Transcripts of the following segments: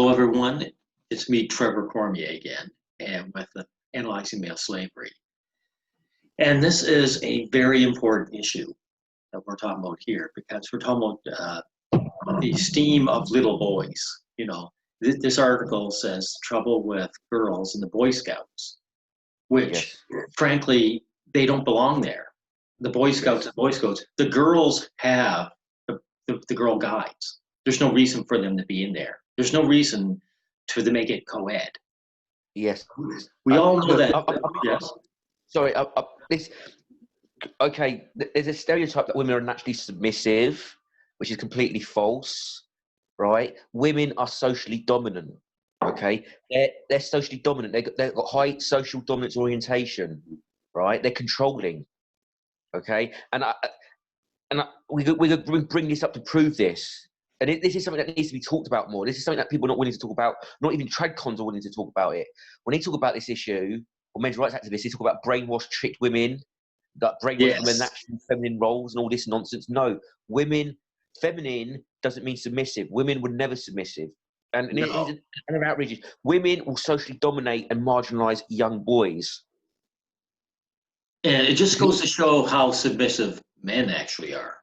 Hello, everyone. It's me, Trevor Cormier, again, and with Analyzing Male Slavery. And this is a very important issue that we're talking about here because we're talking about the esteem of little boys. You know, this article says trouble with girls in the Boy Scouts, which, frankly, they don't belong there. The Boy Scouts and Boy Scouts, the girls have the Girl Guides. There's no reason for them to be in there. There's no reason to make it co-ed. Yes. We all know that. Yes. Sorry. Okay. There's a stereotype that women are naturally submissive, which is completely false, right? Women are socially dominant. Okay. They're socially dominant. They've got high social dominance orientation, right? They're controlling. Okay. And we bring this up to prove this. And this is something that needs to be talked about more. This is something that people are not willing to talk about. Not even trad cons are willing to talk about it. When they talk about this issue, or men's rights activists, they talk about brainwashed, tricked women, that brainwashed women, natural feminine roles and all this nonsense. No, feminine doesn't mean submissive. Women were never submissive. And it is an outrage. Women will socially dominate and marginalize young boys. And it just goes to show how submissive men actually are.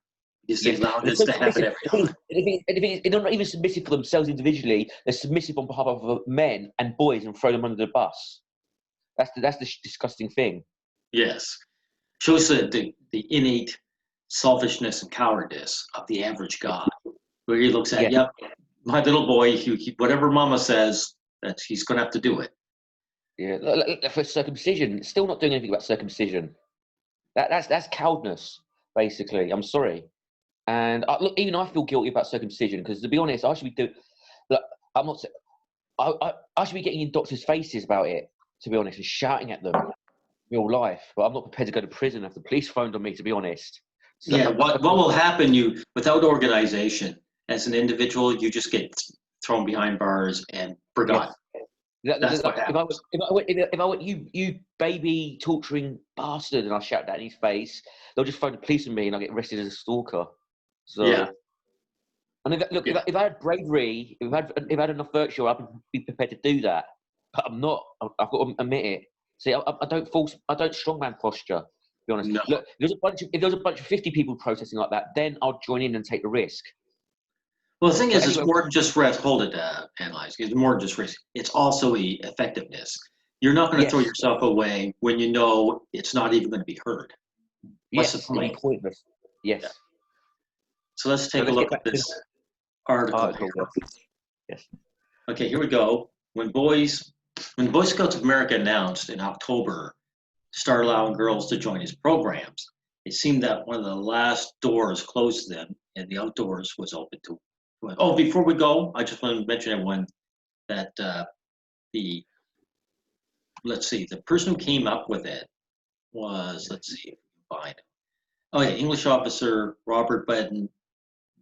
They allow this to happen every time. They're not even submissive for themselves individually. They're submissive on behalf of men and boys and throw them under the bus. That's the disgusting thing. Yes. Shows the innate selfishness and cowardice of the average guy, where he looks at, yep, my little boy, whatever mama says, that he's going to have to do it. Yeah, for circumcision, still not doing anything about circumcision. That's cowardness, basically. I'm sorry. And look, even I feel guilty about circumcision because, to be honest, I should be doing. Look, I'm not. I should be getting in doctors' faces about it, to be honest, and shouting at them real life. But I'm not prepared to go to prison if the police phoned on me, to be honest. So, yeah, what will happen? Without organization, as an individual, you just get thrown behind bars and forgotten. Yes. That's what happens. If I went, you baby torturing bastard, and I shout that in his face, they'll just phone the police on me, and I get arrested as a stalker. So, and if I had bravery, if I had enough virtue, I'd be prepared to do that. But I'm not. I've got to admit it. See, I don't strongman posture. To be honest. No. Look, if there's a bunch of 50 people protesting like that, then I'll join in and take the risk. Well, the thing is, it's more than just risk. Hold it, Analyze. It's more than just risk. It's also the effectiveness. You're not going to throw yourself away when you know it's not even going to be heard. What's the point? Pointless. Yes. Yeah. So let's take a look at this article. Yes. Okay, here we go. When the Boy Scouts of America announced in October to start allowing girls to join his programs, it seemed that one of the last doors closed to them and the outdoors was open to. Oh, before we go, I just want to mention everyone that the person who came up with it was, English officer Robert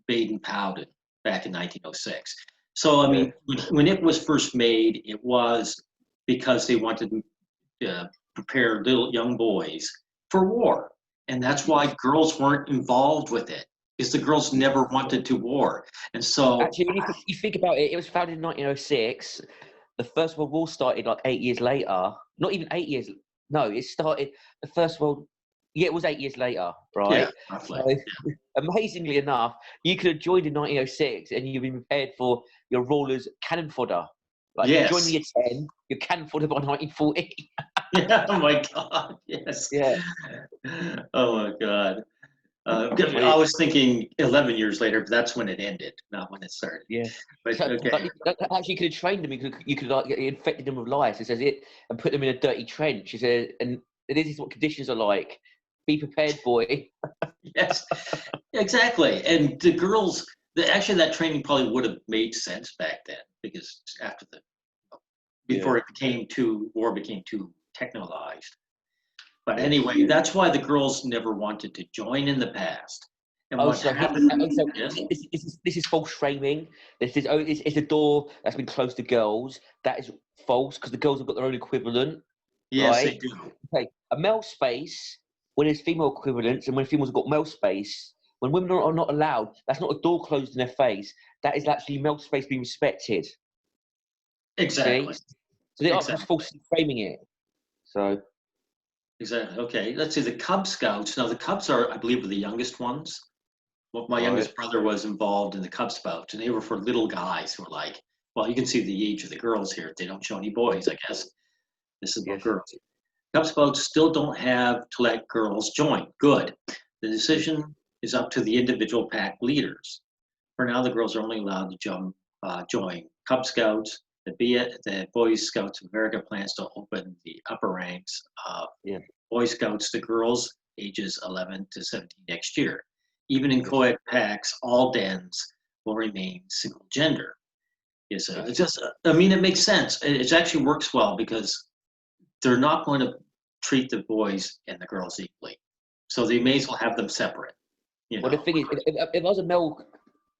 Baden-Powell back in 1906. So, I mean, when it was first made, it was because they wanted to prepare little young boys for war. And that's why girls weren't involved with it, because the girls never wanted to war. And so... Actually, when you think about it, it was founded in 1906. The First World War started like 8 years later. Not even 8 years. No, it started... The First World... Yeah, it was 8 years later, right? Yeah, roughly. So, amazingly enough, you could have joined in 1906 and you've been prepared for your rollers cannon fodder. Like, you joined the year 10, you're cannon fodder by 1940. Yeah, oh my God, yes. Yeah. Oh my God. I was thinking 11 years later, but that's when it ended, not when it started. Yeah. But, so, okay. Actually, you could have trained them. You could like infected them with lice. It says it and put them in a dirty trench. It says, and this is what conditions are like. Be prepared, boy. Yes, exactly. And the girls, actually, that training probably would have made sense back then because after before war became too technologized. But anyway, that's why the girls never wanted to join in the past. And this is false framing. It's a door that's been closed to girls. That is false because the girls have got their own equivalent. Yes, right? they do. Okay, a male space, when there's female equivalents and when females have got male space, when women are not allowed, that's not a door closed in their face. That is actually male space being respected. Exactly. See? So they are just Exactly. falsely framing it. So Exactly. Okay. Let's see. The Cub Scouts. Now, the Cubs are, I believe, the youngest ones. Well, my right. youngest brother was involved in the Cub Scouts, and they were for little guys who were like, well, you can see the age of the girls here. They don't show any boys, I guess. This is about Yes. girls. Cub Scouts still don't have to let girls join. Good. The decision is up to the individual pack leaders. For now, the girls are only allowed to join Cub Scouts. The Boy Scouts of America plans to open the upper ranks of Yeah. Boy Scouts to girls ages 11 to 17 next year. Even in Yes. co-ed packs, all dens will remain single gender. Yes, Yes. it's just, I mean, it makes sense. It actually works well because they're not going to treat the boys and the girls equally. So they may as well have them separate, you Well, the know. thing is, if I was a male,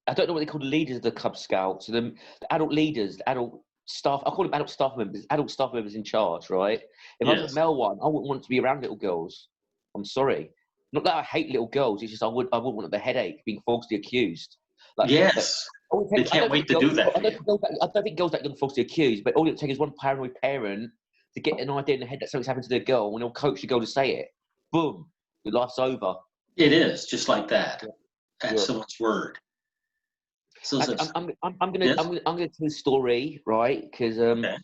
I don't know what they call the leaders of the Cub Scouts, the adult leaders, the adult staff. I call them adult staff members in charge, right? If I was a Yes. male one, I wouldn't want to be around little girls. I'm sorry. Not that I hate little girls. It's just I wouldn't want the headache being falsely accused. Like, Yes. They I can't don't wait think to do girls. that for you. I don't think girls that young falsely accused. But all it takes is one paranoid parent to get an idea in the head that something's happened to their girl, and they'll coach the girl to say it. Boom, your life's over. It is just like that. Yeah. At Yeah. someone's word. So, I'm yes. gonna tell a story, right? Because Okay.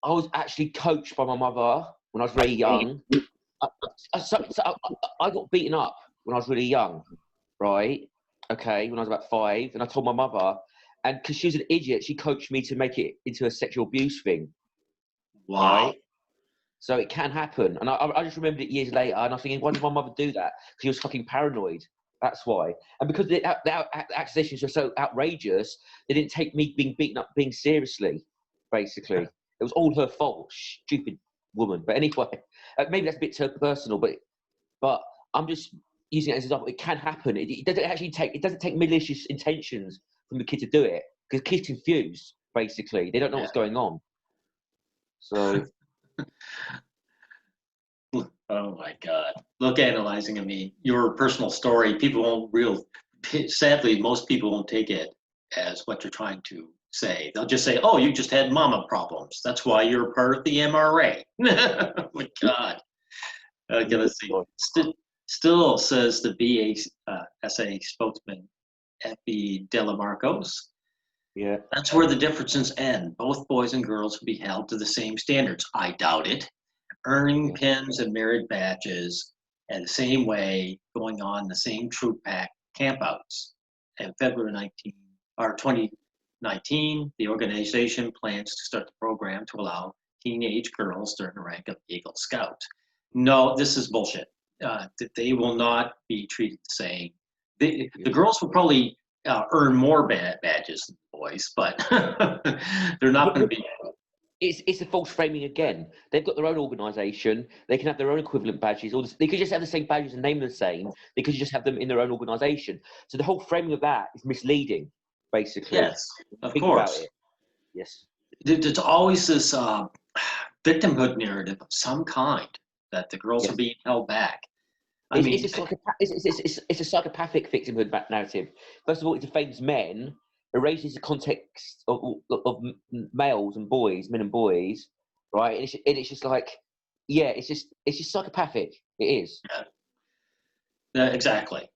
I was actually coached by my mother when I was very young. I, I got beaten up when I was really young, right? Okay, when I was about 5, and I told my mother, and because she was an idiot, she coached me to make it into a sexual abuse thing, Wow. right? So it can happen, and I just remembered it years later, and I was thinking, why did my mother do that? Because she was fucking paranoid. That's why. And because the accusations were so outrageous, they didn't take me being beaten up being seriously. Basically, it was all her fault. Stupid woman. But anyway, maybe that's a bit too personal. But I'm just using it as an example. It can happen. It doesn't actually take. It doesn't take malicious intentions from the kid to do it because kids confused. Basically, they don't know Yeah. what's going on. So. Oh my God. Look, analyzing, I mean, your personal story, people won't sadly, most people won't take it as what you're trying to say. They'll just say, oh, you just had mama problems. That's why you're part of the MRA. Oh my God. Okay, let's see. Still says the BASA spokesman, F.B. Delamarcos. Yeah. That's where the differences end. Both boys and girls will be held to the same standards. I doubt it. Earning Yeah. pins and merit badges and the same way going on the same troop pack campouts. In February 2019, the organization plans to start the program to allow teenage girls to earn the rank of Eagle Scout. No, this is bullshit. They will not be treated the same. The girls will probably earn more badges than the boys, but they're not going to be. It's a false framing again. They've got their own organisation. They can have their own equivalent badges. They could just have the same badges and name them the same. They could just have them in their own organisation. So the whole framing of that is misleading, basically. Yes, of Think about course. it. Yes. There's always this victimhood narrative of some kind that the girls are Yes. being held back. It's a psychopathic victimhood narrative. First of all, it defames men. It raises the context of males and boys, men and boys, right? And it's just like, yeah, it's just psychopathic. It is. Exactly.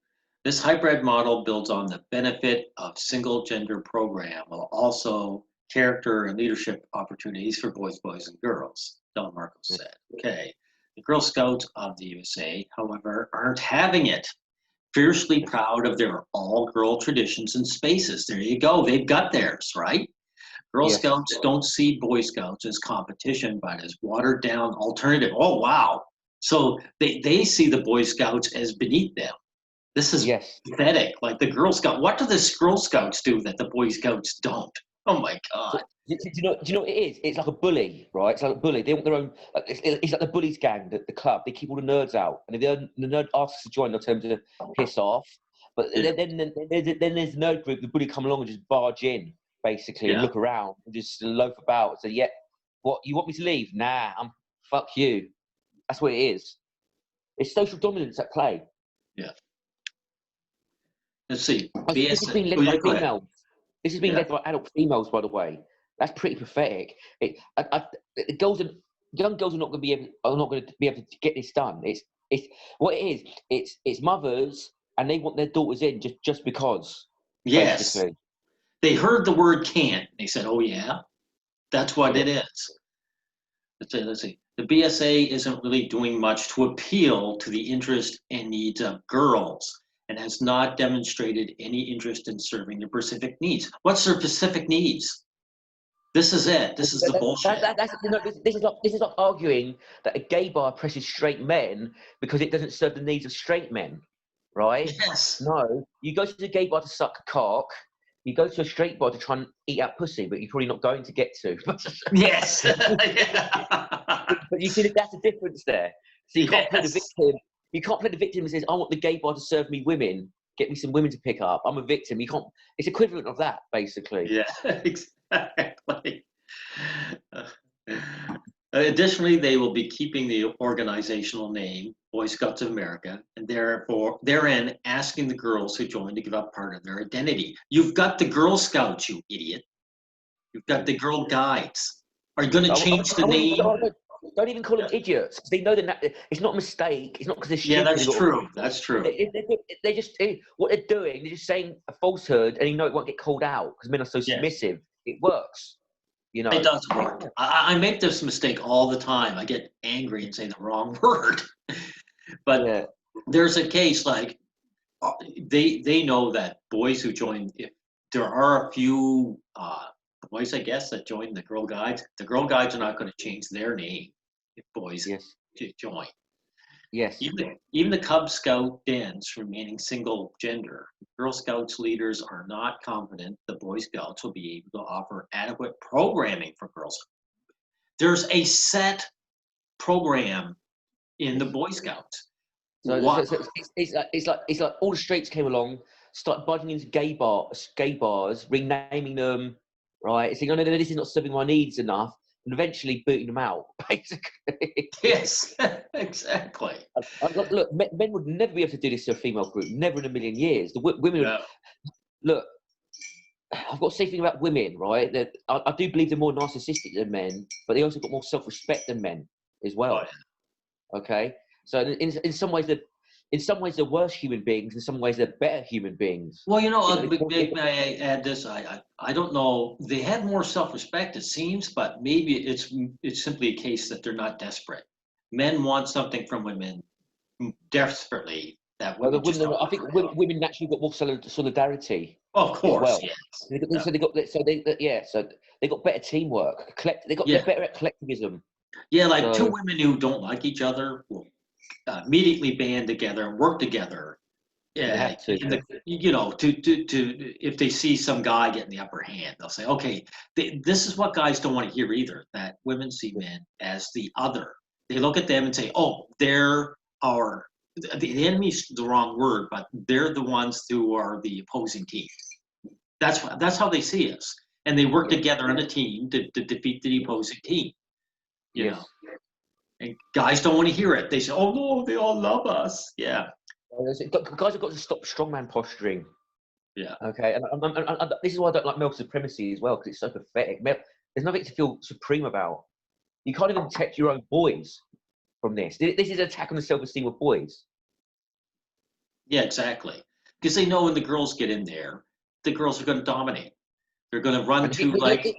This hybrid model builds on the benefit of single gender program while also character and leadership opportunities for boys and girls, Delamarco said. Okay. The Girl Scouts of the USA, however, aren't having it. Fiercely proud of their all-girl traditions and spaces. There you go. They've got theirs, right? Girl Yes. Scouts don't see Boy Scouts as competition, but as watered-down alternative. Oh, wow. So they see the Boy Scouts as beneath them. This is Yes. pathetic. Like the Girl Scout. What do the Girl Scouts do that the Boy Scouts don't? Oh my God. Do you know what it is? It's like a bully, right? It's like a bully. They want their own. It's like the bullies gang, the club. They keep all the nerds out, and if the nerd asks to join, they'll tell them to piss off. But Yeah. then there's the nerd group. The bully come along and just barge in, basically, and look around and just loaf about. So yeah, what you want me to leave? Nah, fuck you. That's what it is. It's social dominance at play. Yeah. Let's see. This has been led by Go ahead. females. This has been led by adult females, by the way. That's pretty pathetic. Girls are, young girls are not going to be able to get this done. It's what it is. It's mothers, and they want their daughters in just because. Yes. Basically. They heard the word can't. They said, oh, yeah, that's what it is. Let's see. The BSA isn't really doing much to appeal to the interest and needs of girls and has not demonstrated any interest in serving their specific needs. What's their specific needs? This is it. This is the bullshit. This is like arguing that a gay bar oppresses straight men because it doesn't serve the needs of straight men, right? Yes. No, you go to the gay bar to suck cock. You go to a straight bar to try and eat out pussy, but you're probably not going to get to. Yes. But you see, that's the difference there. So you can't play the victim. You can't play the victim and says, "I want the gay bar to serve me women, get me some women to pick up." I'm a victim. You can't. It's equivalent of that, basically. Yeah, exactly. Additionally, they will be keeping the organizational name, Boy Scouts of America, and therefore therein asking the girls who join to give up part of their identity. You've got the Girl Scouts, you idiot. You've got the Girl Guides. Are you going to change the name? Don't even call them idiots. They know that it's not a mistake. It's not because they're stupid. Yeah, that's true. That's true. They just what they're doing. They're just saying a falsehood, and you know it won't get called out because men are so submissive. It works. You know, it does work. I make this mistake all the time. I get angry and say the wrong word. But there's a case like they know that boys who join, if there are a few boys, I guess, that join the Girl Guides are not going to change their name if boys join. Yes. Even the Cub Scout dens remaining single gender, Girl Scouts leaders are not confident the Boy Scouts will be able to offer adequate programming for girls. There's a set program in the Boy Scouts. So it's like all the straights came along, started budging into gay bars, renaming them, right? Saying, "Oh no, this is not serving my needs enough," and eventually booting them out, basically. Yes, exactly. Look, men would never be able to do this to a female group, never in a million years. The women would, look, I've got to say something about women, right? That I do believe they're more narcissistic than men, but they also got more self-respect than men as well. Oh, yeah. Okay, so in some ways they're worse human beings. In some ways they're better human beings. Well, may I add this? I don't know. They had more self-respect, it seems, but maybe it's simply a case that they're not desperate. Men want something from women desperately. I think women naturally got more solidarity. Of course, yes. So they got better teamwork. They're better at collectivism. Yeah, like two women who don't like each other will immediately band together and work together. Yeah, if they see some guy getting the upper hand, they'll say, "Okay, this is what guys don't want to hear either. That women see men as the other. They look at them and say, oh, they're our." The enemy's the wrong word, but they're the ones who are the opposing team. That's how they see us, and they work together on a team to defeat the opposing team. You know, and guys don't want to hear it. They say, "Oh no, they all love us." Yeah, guys have got to stop strongman posturing. Yeah. Okay, and this is why I don't like male supremacy as well, because it's so pathetic. There's nothing to feel supreme about. You can't even protect your own boys from this. This is an attack on the self-esteem of boys. Yeah, exactly. Because they know when the girls get in there, the girls are going to dominate. They're going to run to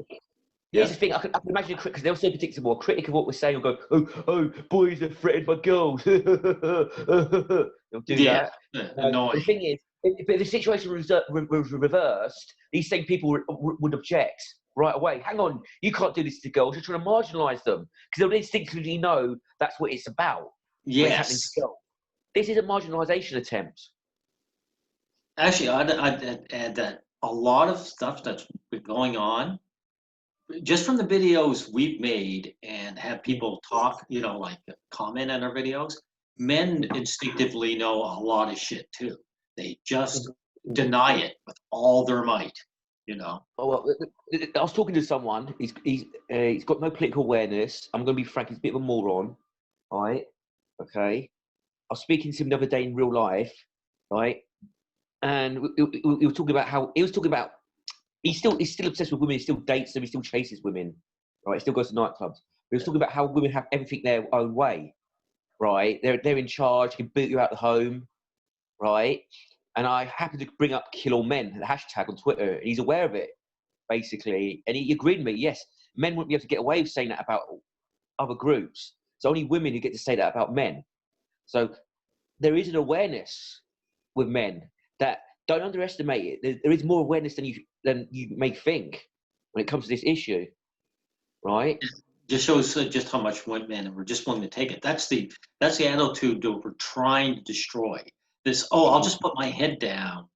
Here's the thing. I can imagine because they're so predictable. A critic of what we're saying will go, "Oh, boys are threatened by girls." They'll do that. Annoying. The thing is, if the situation was reversed, these same people would object right away. Hang on, you can't do this to girls. You're trying to marginalise them because they'll instinctively know that's what it's about. Yes. What's happening to girls. This is a marginalisation attempt. Actually, I'd add that a lot of stuff that's been going on, just from the videos we've made and have people talk, like comment on our videos, men instinctively know a lot of shit too. They just deny it with all their might, Oh, well, I was talking to someone. He's got no political awareness. I'm going to be frank. He's a bit of a moron, right? Okay. I was speaking to him the other day in real life, right? And we were talking about he's still obsessed with women. He still dates them. He still chases women, right? He still goes to nightclubs. But he was talking about how women have everything their own way, right? They're in charge. Can boot you out of the home, right? And I happened to bring up "Kill All Men" the hashtag on Twitter, and he's aware of it basically, and he agreed with me. Yes, men wouldn't be able to get away with saying that about other groups. It's only women who get to say that about men. So there is an awareness with men that don't underestimate it. There is more awareness than you may think when it comes to this issue, right? Just shows just how much men were just willing to take it. That's the attitude that we're trying to destroy. This, oh, I'll just put my head down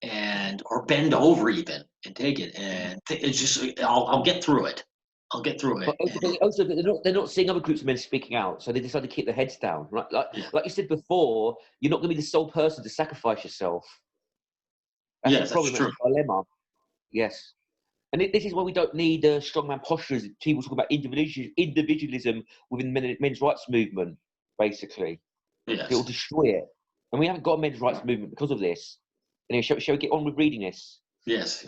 and or bend over even and take it, and it's just I'll get through it. I'll get through it. But also they're not seeing other groups of men speaking out, so they decide to keep their heads down, right? Like you said before, you're not going to be the sole person to sacrifice yourself. That's Yes, the problem. that's true. That's the dilemma. Yes. And this is why we don't need strongman postures. People talk about individualism within men's rights movement, basically. Yes. It'll destroy it. And we haven't got a men's rights movement because of this. Anyway, shall we get on with reading this? Yes.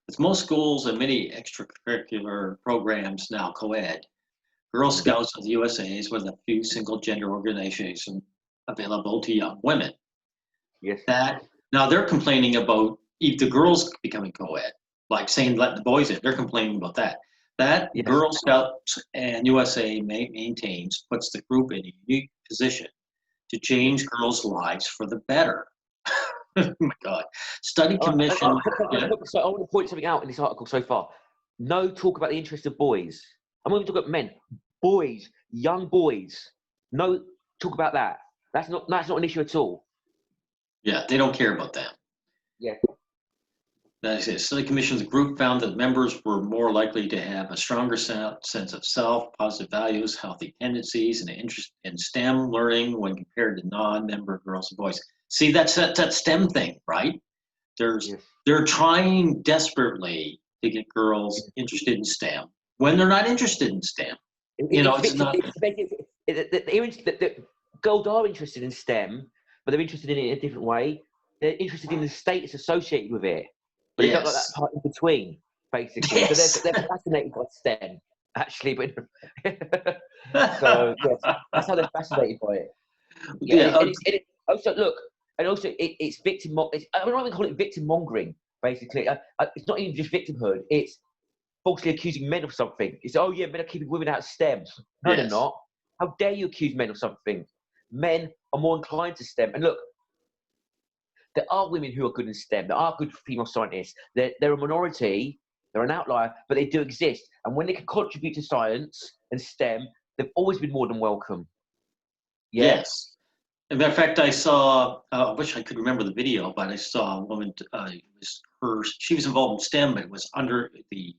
With most schools and many extracurricular programs now co-ed, Girl Scouts of the USA is one of the few single-gender organizations available to young women. Yes. Now they're complaining about if the girls becoming co-ed, like saying let the boys in. They're complaining about that. Yes. Girl Scouts and USA maintains puts the group in a unique position to change girls' lives for the better. Oh my God. Study commission. So I want to point something out in this article so far. No talk about the interests of boys. I'm not even talking about men. Boys, young boys. No talk about that. That's not an issue at all. Yeah, they don't care about them. Yeah. That is, study commission's group found that members were more likely to have a stronger sense of self, positive values, healthy tendencies, and interest in STEM learning when compared to non-member girls and boys. See, that's that STEM thing, right? They're trying desperately to get girls interested in STEM when they're not interested in STEM. Girls are interested in STEM, but they're interested in it in a different way. They're interested in the status associated with it. But they don't like that part in between, basically. Yes. So they're fascinated by STEM, actually. But so yes, that's how they're fascinated by it. Yeah, and it's also look, and also it's victim. I'm not even call it victim mongering. Basically, it's not even just victimhood. It's falsely accusing men of something. It's men are keeping women out of STEM. No, they're not. How dare you accuse men of something? Men are more inclined to STEM. And look, there are women who are good in STEM. There are good female scientists. They're a minority. They're an outlier, but they do exist. And when they can contribute to science and STEM, they've always been more than welcome. Yeah? Yes. As a matter of fact, I saw, I wish I could remember the video, but I saw a woman, she was involved in STEM, but it was under the,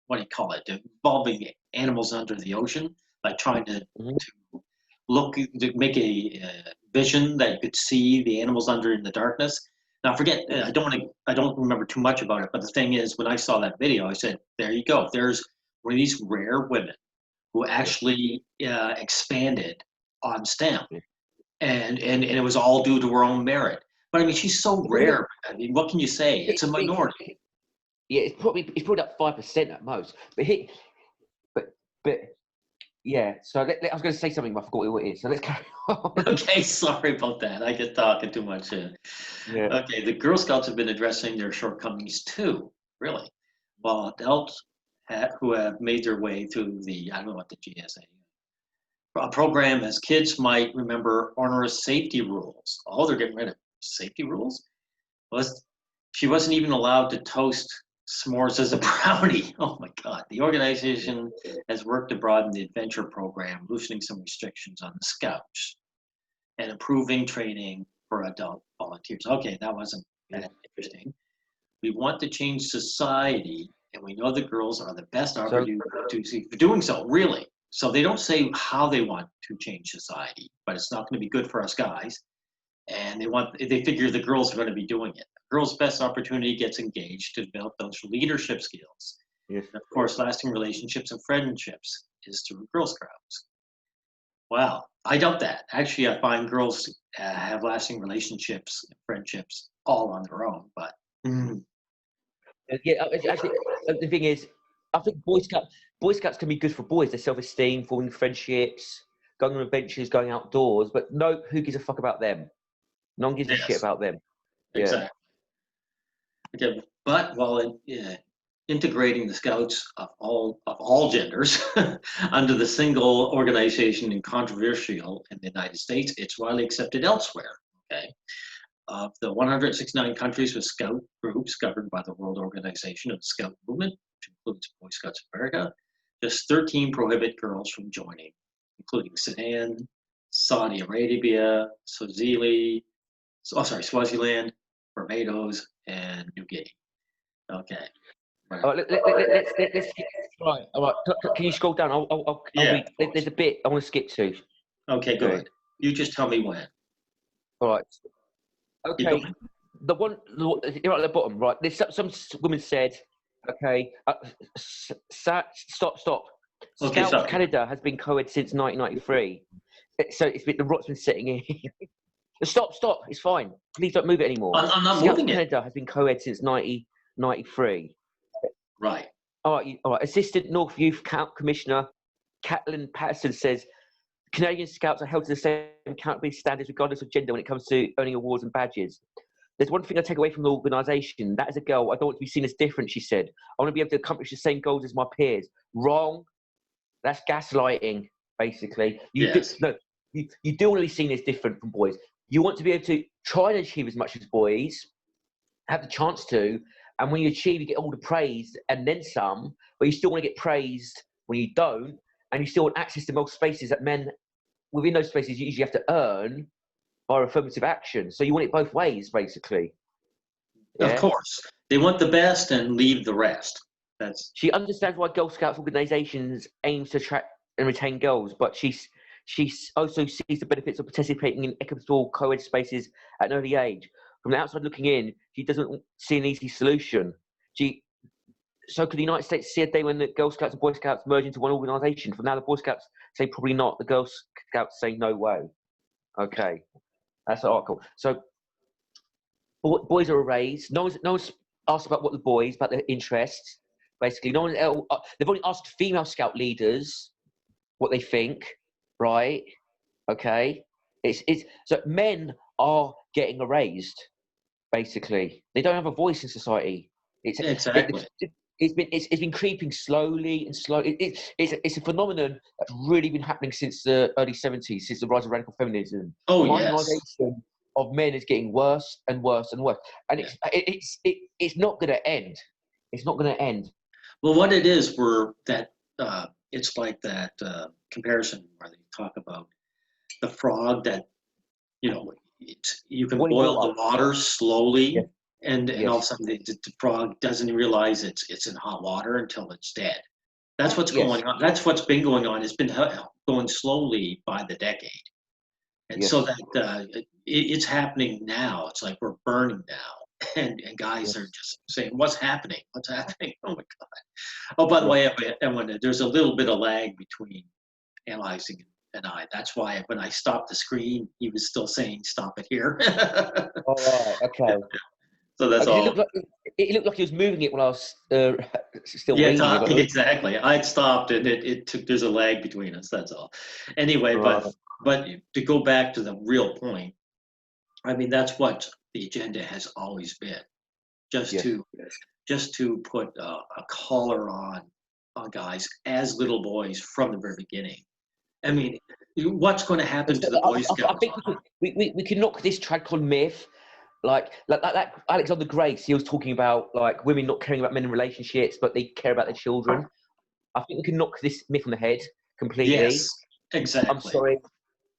what do you call it, involving animals under the ocean, like trying to to make a vision that you could see the animals under in the darkness. Now, I don't remember too much about it, but the thing is, when I saw that video, I said, there you go. There's one of these rare women who actually expanded on STEM. And it was all due to her own merit. But I mean, she's so rare. I mean, what can you say? It's a minority. Yeah, it's probably up 5% at most. But yeah. So I was going to say something, but I forgot what it is. So let's carry on. Okay, sorry about that. I get talking too much. Yeah. Okay, the Girl Scouts have been addressing their shortcomings too, really. While adults who have made their way through the, I don't know what the GSA program, as kids might remember onerous safety rules. Oh, they're getting rid of safety rules? She wasn't even allowed to toast s'mores as a brownie. Oh my God. The organization has worked to broaden the adventure program, loosening some restrictions on the Scouts and improving training for adult volunteers. Okay, that wasn't that interesting. We want to change society, and we know the girls are the best opportunity for doing so, really. So they don't say how they want to change society, but it's not going to be good for us guys. And they figure the girls are going to be doing it. Girls' best opportunity gets engaged to develop those leadership skills. Yes. And of course, lasting relationships and friendships is through Girl Scouts. Wow, I doubt that. Actually, I find girls have lasting relationships and friendships all on their own, but Yeah, actually, the thing is, I think Boy Scouts can be good for boys. Their self-esteem, forming friendships, going on adventures, going outdoors. But no, who gives a fuck about them? No one gives a shit Yes, about them. Yeah. exactly. Okay, but while integrating the Scouts of all genders under the single organization and controversial in the United States, it's widely accepted elsewhere. Okay, of the 169 countries with Scout groups governed by the World Organization of the Scout Movement, which includes Boy Scouts of America, just 13 prohibit girls from joining, including Sudan, Saudi Arabia, Swaziland, Barbados, and New Guinea. Okay. Right. All right, let's skip. Right, all right. Can you scroll down? I'll Yeah, read. There's a bit I want to skip to. okay, Okay. good. You just tell me when. All right. Keep Okay. going. The one right at the bottom, right? There's some woman said, okay, stop. Okay, Scouts stop. Canada has been co-ed since 1993. So the rot's been sitting in. Stop. It's fine. Please don't move it anymore. I'm not Scouts moving it. Canada has been co-ed since 1993. Right. All right. Assistant North Youth Commissioner Caitlin Patterson says Canadian Scouts are held to the same accountability standards regardless of gender when it comes to earning awards and badges. There's one thing I take away from the organisation. That as a girl, I don't want to be seen as different, she said. I want to be able to accomplish the same goals as my peers. Wrong. That's gaslighting, basically. Yes. You do want to be seen as different from boys. You want to be able to try and achieve as much as boys, have the chance to, and when you achieve, you get all the praise and then some, but you still want to get praised when you don't, and you still want access to most spaces that men, within those spaces, you usually have to earn by affirmative action. So you want it both ways, basically. Yeah? Of course. They want the best and leave the rest. That's She understands why Girl Scouts organisations aims to attract and retain girls, but she also sees the benefits of participating in equitable co-ed spaces at an early age. From the outside looking in, she doesn't see an easy solution. So could the United States see a day when the Girl Scouts and Boy Scouts merge into one organisation? For now, the Boy Scouts say probably not. The Girl Scouts say no way. Okay, that's the article. So boys are raised. No one's asked about their interests. Basically, no one else. They've only asked female Scout leaders what they think. Right? Okay. It's so men are getting erased. Basically, they don't have a voice in society. exactly. It's been creeping slowly and slowly. It's a phenomenon that's really been happening since the early 70s, since the rise of radical feminism. Oh, The yes. marginalisation of men is getting worse and worse and worse, and it's not going to end. It's not going to end. Well, what it is, it's like that comparison where they talk about the frog that, you can boil the water slowly, Yeah. and all of a sudden the frog doesn't realize it's in hot water until it's dead. That's what's going on. That's what's been going on. It's been going slowly by the decade. And so that it's happening now. It's like we're burning now. And guys are just saying, what's happening? What's happening? Oh, my God. Oh, by the way, there's a little bit of lag between analyzing and I. That's why when I stopped the screen, he was still saying, stop it here. All right. Okay. So that's all. It looked like he was moving it when I was still Yeah, reading it. exactly. I'd stopped and it took, there's a lag between us. That's all. Anyway, but to go back to the real point, I mean, that's what the agenda has always been. Just to put a collar on guys as little boys from the very beginning. I mean, what's going to happen to the Boy Scouts? I think we can knock this trad myth. Like Alexander Grace, he was talking about like women not caring about men in relationships, but they care about their children. I think we can knock this myth on the head completely. Yes, exactly. I'm sorry.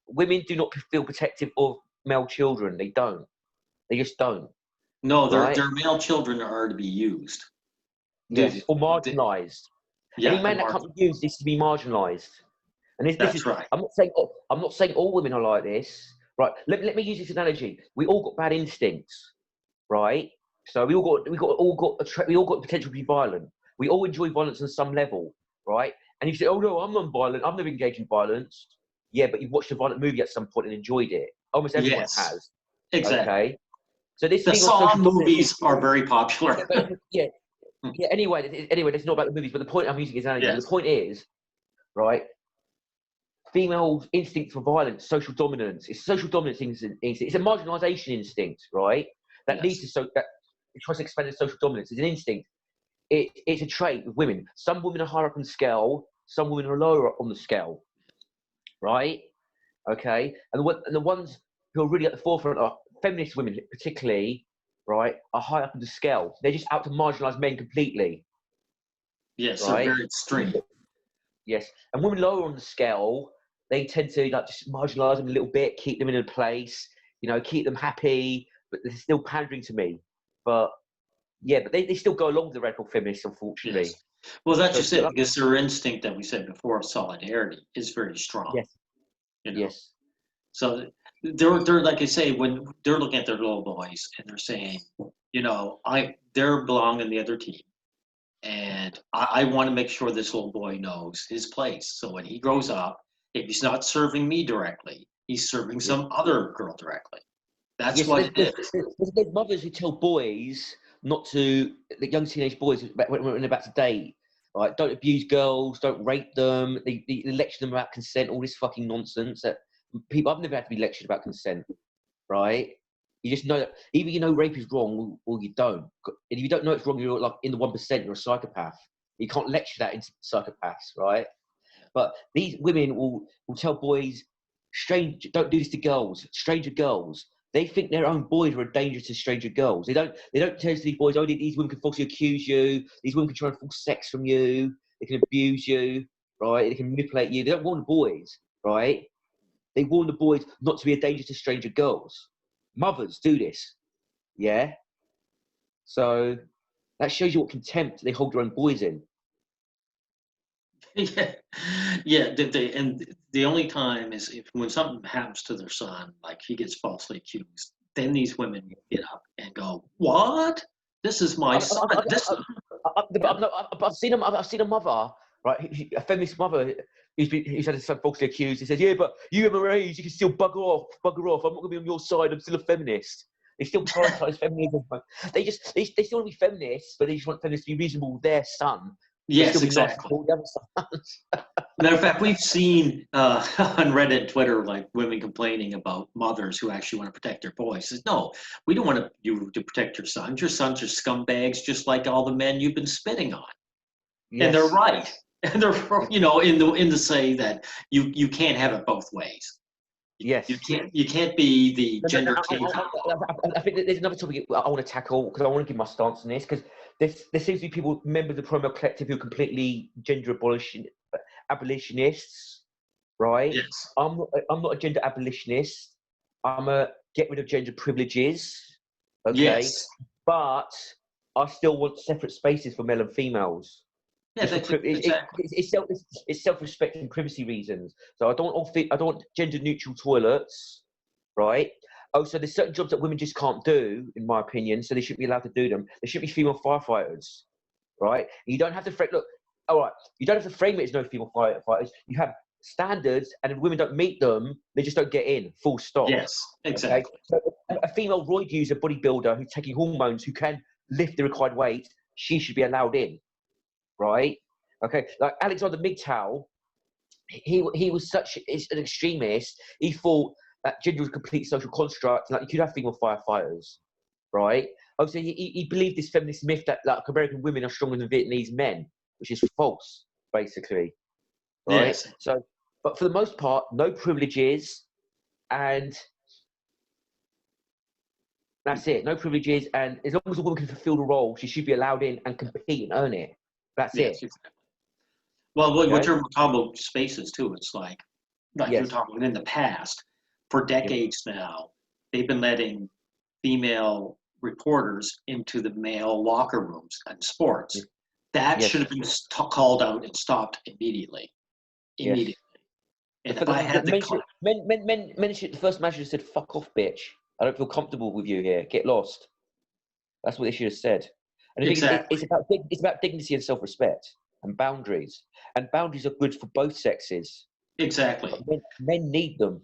Women do not feel protective of male children. They don't. They just don't. No, their male children are to be used. Yes, or marginalised. Any man that can't be used needs to be marginalised. And this is right. I'm not saying all women are like this. Right. Let me use this analogy. We all got bad instincts, right? So we all got the potential to be violent. We all enjoy violence on some level, right? And you say, "Oh no, I'm non-violent. I've never engaged in violence." Yeah, but you've watched a violent movie at some point and enjoyed it. Almost everyone has. Exactly. Okay. So this the thing Saw on social movies are very popular. Yeah, Yeah. Anyway, it's not about the movies, but the point I'm using is analogy. Yes. The point is, right? Female instinct for violence, social dominance. It's social dominance instinct. It's a marginalisation instinct, right? That leads to that it tries to expand the social dominance. It's an instinct. It's a trait with women. Some women are higher up on the scale. Some women are lower up on the scale, right? Okay, and the ones who are really at the forefront are feminist women, particularly, right? Are high up on the scale. They're just out to marginalise men completely. Yes, Right? they're very extreme. Yes, and women lower on the scale, they tend to like just marginalise them a little bit, keep them in a place, keep them happy, but they're still pandering to me. But yeah, but they still go along with the radical feminists, unfortunately. Yes. Well, that's So, just it, because their instinct that we said before of solidarity is very strong. Yes. Yes. So they're like I say, when they're looking at their little boys and they're saying, they're belong in the other team. And I want to make sure this little boy knows his place. So when he grows up, if he's not serving me directly, he's serving some other girl directly. That's what it is. There's mothers who tell boys not to, the young teenage boys, when they're about to date, right? Don't abuse girls, don't rape them. They lecture them about consent, all this fucking nonsense. That I've never had to be lectured about consent, right? You just know that either rape is wrong or you don't. And if you don't know it's wrong, you're like in the 1%, you're a psychopath. You can't lecture that into psychopaths, right? But these women will tell boys, don't do this to girls, stranger girls. They think their own boys are a danger to stranger girls. They don't tell these boys, these women can falsely accuse you. These women can try and force sex from you. They can abuse you, right? They can manipulate you. They don't warn the boys, right? They warn the boys not to be a danger to stranger girls. Mothers do this, yeah? So that shows you what contempt they hold their own boys in. Yeah. And the only time is when something happens to their son, like he gets falsely accused, then these women get up and go, "What? This is my son." I've seen a mother, right? A feminist mother who's had his son falsely accused. He says, "Yeah, but you have my age, you can still bugger off. I'm not going to be on your side. I'm still a feminist." They still prioritise feminism. They still want to be feminists, but they just want feminists to be reasonable with their son. Yes, exactly. Matter of fact, we've seen on Reddit and Twitter, like women complaining about mothers who actually want to protect their boys. Says, "No, we don't want you to protect your sons. Your sons are scumbags, just like all the men you've been spitting on." Yes. And they're right. And they're in the say that you can't have it both ways. Yes. You can't be the gender. I think there's another topic I want to tackle because I want to give my stance on this, because there seems to be people, members of the pro-male collective, who are completely gender abolitionists, right? Yes. I'm not a gender abolitionist. I'm a get rid of gender privileges. Okay. Yes. But I still want separate spaces for male and females. Yeah, exactly. It's self-respect and privacy reasons. So I don't want gender-neutral toilets, right? Oh, so there's certain jobs that women just can't do, in my opinion. So they shouldn't be allowed to do them. There should be female firefighters, right? You don't have to look. All right, you don't have to frame it as no female firefighters. You have standards, and if women don't meet them, they just don't get in. Full stop. Yes, exactly. Okay? So a female roid user, bodybuilder who's taking hormones, who can lift the required weight, she should be allowed in. Right? Okay. Like Alexander MGTOW, he was such an extremist. He thought that gender was a complete social construct. Like you could have female firefighters, right? Obviously, he believed this feminist myth that like American women are stronger than Vietnamese men, which is false, basically. Right? Yes. So, but for the most part, no privileges, and that's it. No privileges, and as long as a woman can fulfill the role, she should be allowed in and compete and earn it. That's it. Exactly. Well, what you're talking about spaces too, it's like you're talking about in the past, for decades now, they've been letting female reporters into the male locker rooms and sports. That should have been called out and stopped immediately. Immediately. And if I had the the first manager said, "Fuck off, bitch. I don't feel comfortable with you here. Get lost." That's what they should have said. And it's about dignity and self-respect and boundaries. And boundaries are good for both sexes. Exactly. Men need them.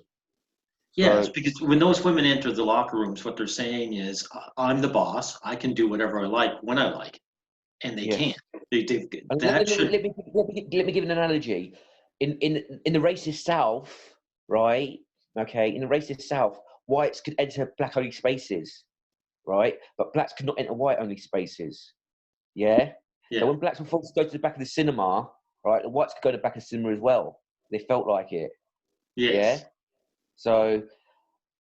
Yes, because when those women enter the locker rooms, what they're saying is, "I'm the boss. I can do whatever I like when I like." and they Yes. can't. And That should. let me give an analogy. In the racist South, right? Okay, in the racist South, whites could enter black-only spaces, right? But blacks could not enter white-only spaces. Yeah. Yeah. So when blacks were forced to go to the back of the cinema, right, the whites could go to the back of the cinema as well. They felt like it. Yes. Yeah. So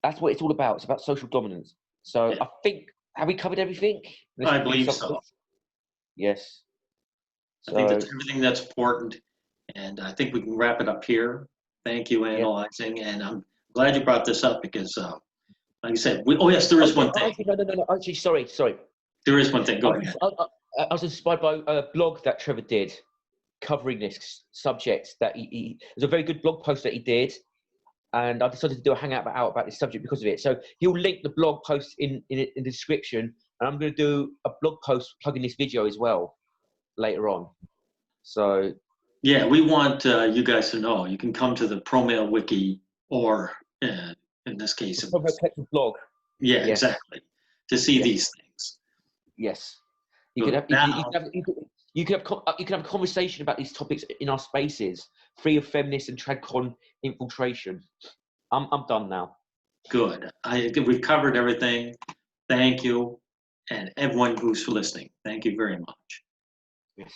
that's what it's all about. It's about social dominance. So Yeah. I think, have we covered everything? Unless I you think believe something so. else? Yes. I think that's So everything that's important, and I think we can wrap it up here. Thank you, yeah. analyzing, and I'm glad you brought this up because, like I said, oh yes, there is one thing. Actually, no. Actually, sorry. There is one thing. I Go ahead. was inspired by a blog that Trevor did covering this subject. That it was a very good blog post that he did, and I decided to do a hangout about this subject because of it. So he'll link the blog post in the description, and I'm going to do a blog post plugging this video as well later on. So Yeah, we want you guys to know you can come to the ProMail Wiki, or in this case, blog. yeah, Yes. exactly, to see Yes. these things. Yes. You Good. can have a conversation about these topics in our spaces, free of feminist and trad-con infiltration. I'm done now. Good. We've covered everything. Thank you, and everyone who's listening. Thank you very much. Yes.